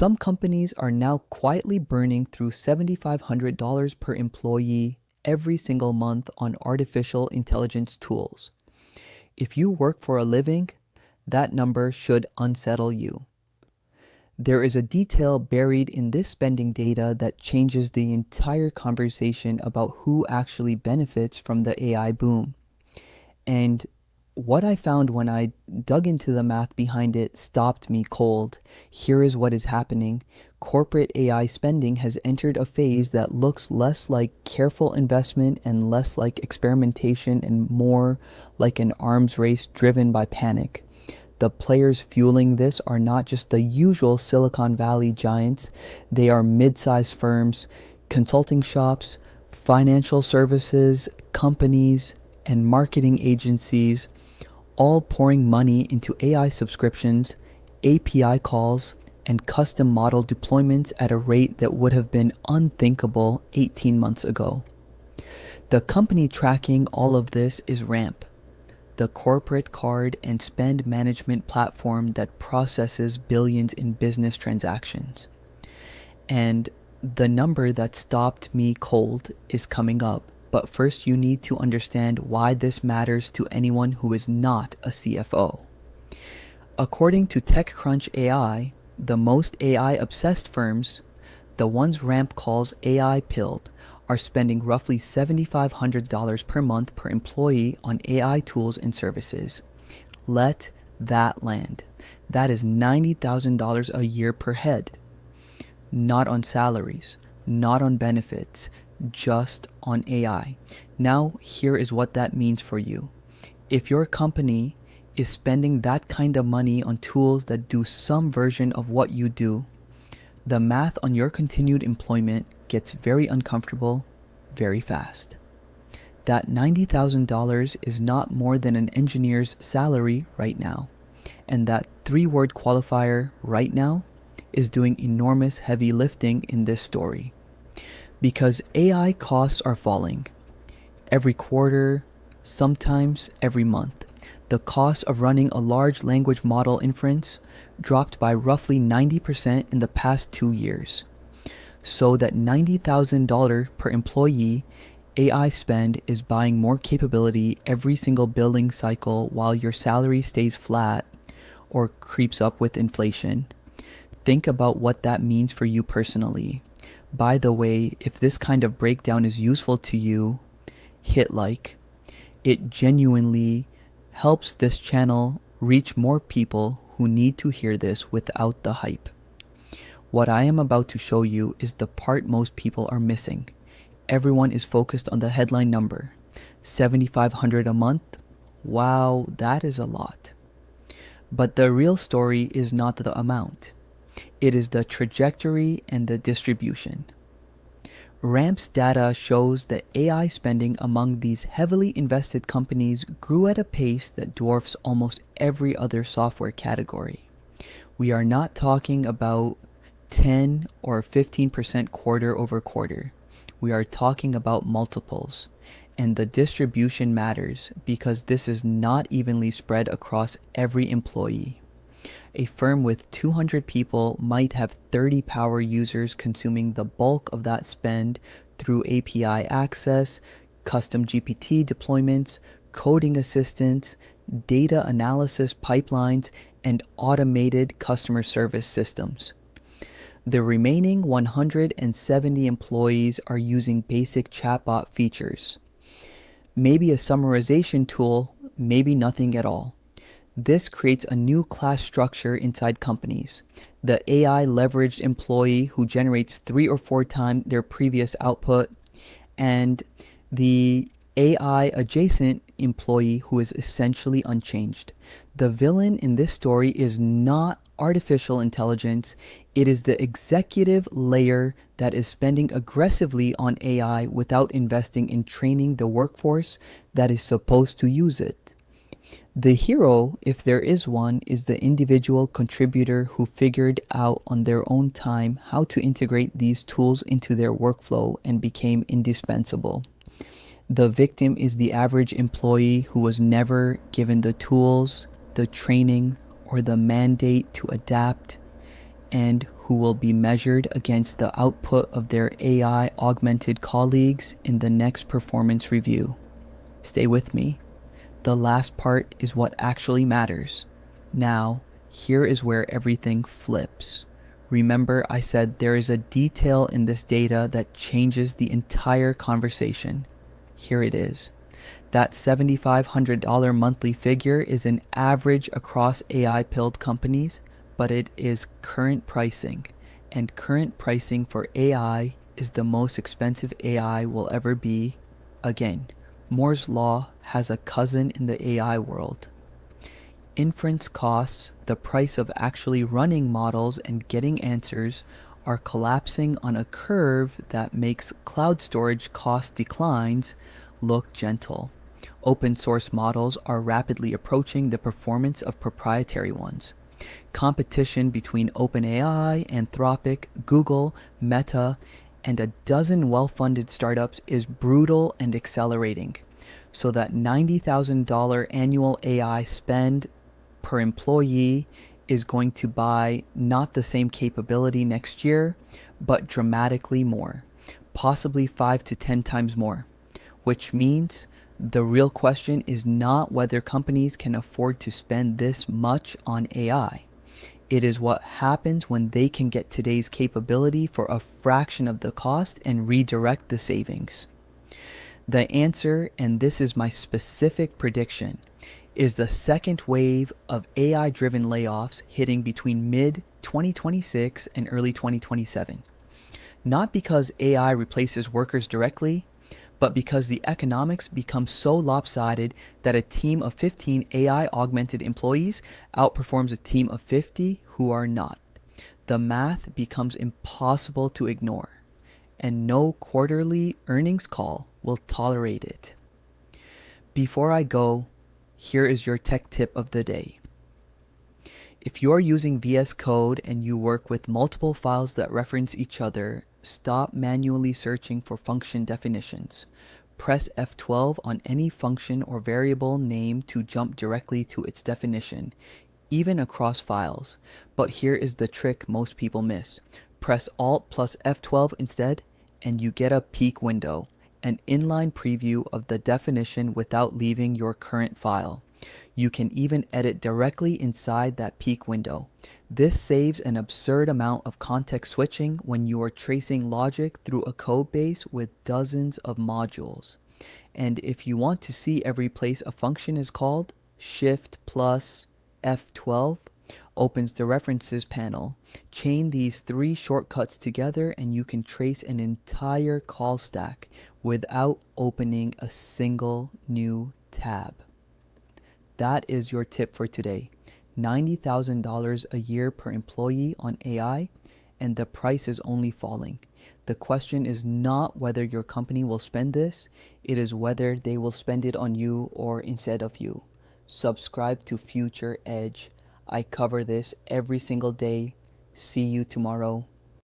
Some companies are now quietly burning through $7,500 per employee every single month on artificial intelligence tools. If you work for a living, that number should unsettle you. There is a detail buried in this spending data that changes the entire conversation about who actually benefits from the AI boom. And what I found when I dug into the math behind it stopped me cold. Here is what is happening. Corporate AI spending has entered a phase that looks less like careful investment and less like experimentation and more like an arms race driven by panic. The players fueling this are not just the usual Silicon Valley giants, they are mid-sized firms, consulting shops, financial services, companies, and marketing agencies, all pouring money into AI subscriptions, API calls, and custom model deployments at a rate that would have been unthinkable 18 months ago. The company tracking all of this is Ramp, the corporate card and spend management platform that processes billions in business transactions. And the number that stopped me cold is coming up. But first you need to understand why this matters to anyone who is not a CFO. According to TechCrunch AI, the most AI-obsessed firms, the ones Ramp calls AI-pilled, are spending roughly $7,500 per month per employee on AI tools and services. Let that land. That is $90,000 a year per head. Not on salaries, not on benefits, just on AI. Now, here is what that means for you. If your company is spending that kind of money on tools that do some version of what you do, the math on your continued employment gets very uncomfortable very fast. That $90,000 is not more than an engineer's salary right now. And that three-word qualifier, right now, is doing enormous heavy lifting in this story. Because AI costs are falling. Every quarter, sometimes every month. The cost of running a large language model inference dropped by roughly 90% in the past 2 years. So that $90,000 per employee AI spend is buying more capability every single billing cycle while your salary stays flat or creeps up with inflation. Think about what that means for you personally. By the way, if this kind of breakdown is useful to you, hit like. It genuinely helps this channel reach more people who need to hear this without the hype. What I am about to show you is the part most people are missing. Everyone is focused on the headline number. $7,500 a month? Wow, that is a lot. But the real story is not the amount. It is the trajectory and the distribution. Ramp's data shows that AI spending among these heavily invested companies grew at a pace that dwarfs almost every other software category. We are not talking about 10 or 15% quarter over quarter. We are talking about multiples. And the distribution matters because this is not evenly spread across every employee. A firm with 200 people might have 30 power users consuming the bulk of that spend through API access, custom GPT deployments, coding assistance, data analysis pipelines, and automated customer service systems. The remaining 170 employees are using basic chatbot features. Maybe a summarization tool, maybe nothing at all. This creates a new class structure inside companies. The AI leveraged employee who generates 3 or 4 times their previous output, and the AI adjacent employee who is essentially unchanged. The villain in this story is not artificial intelligence, it is the executive layer that is spending aggressively on AI without investing in training the workforce that is supposed to use it. The hero, if there is one, is the individual contributor who figured out on their own time how to integrate these tools into their workflow and became indispensable. The victim is the average employee who was never given the tools, the training, or the mandate to adapt. and who will be measured against the output of their AI augmented colleagues in the next performance review. Stay with me. The last part is what actually matters. Now, here is where everything flips. Remember, I said there is a detail in this data that changes the entire conversation. Here it is. That $7,500 monthly figure is an average across AI-pilled companies, but it is current pricing. And current pricing for AI is the most expensive AI will ever be. Again, Moore's Law has a cousin in the AI world. Inference costs, the price of actually running models and getting answers, are collapsing on a curve that makes cloud storage cost declines look gentle. Open source models are rapidly approaching the performance of proprietary ones. Competition between OpenAI, Anthropic, Google, Meta, and a dozen well-funded startups is brutal and accelerating, so that $90,000 annual AI spend per employee is going to buy not the same capability next year, but dramatically more, possibly 5 to 10 times more, which means the real question is not whether companies can afford to spend this much on AI. It is what happens when they can get today's capability for a fraction of the cost and redirect the savings. The answer, and this is my specific prediction, is the second wave of AI-driven layoffs hitting between mid-2026 and early 2027. Not because AI replaces workers directly, but because the economics become so lopsided that a team of 15 AI-augmented employees outperforms a team of 50 who are not. The math becomes impossible to ignore, and no quarterly earnings call will tolerate it. Before I go, here is your tech tip of the day. If you are using VS Code and you work with multiple files that reference each other, stop manually searching for function definitions. Press F12 on any function or variable name to jump directly to its definition, even across files. But here is the trick most people miss. Press Alt plus F12 instead, and you get a peek window, an inline preview of the definition without leaving your current file. You can even edit directly inside that peek window. This saves an absurd amount of context switching when you are tracing logic through a code base with dozens of modules. And if you want to see every place a function is called, Shift plus F12 opens the references panel. Chain these three shortcuts together and you can trace an entire call stack without opening a single new tab. That is your tip for today. $90,000 a year per employee on AI, and the price is only falling. The question is not whether your company will spend this, it is whether they will spend it on you or instead of you. Subscribe to Future Edge. I cover this every single day. See you tomorrow.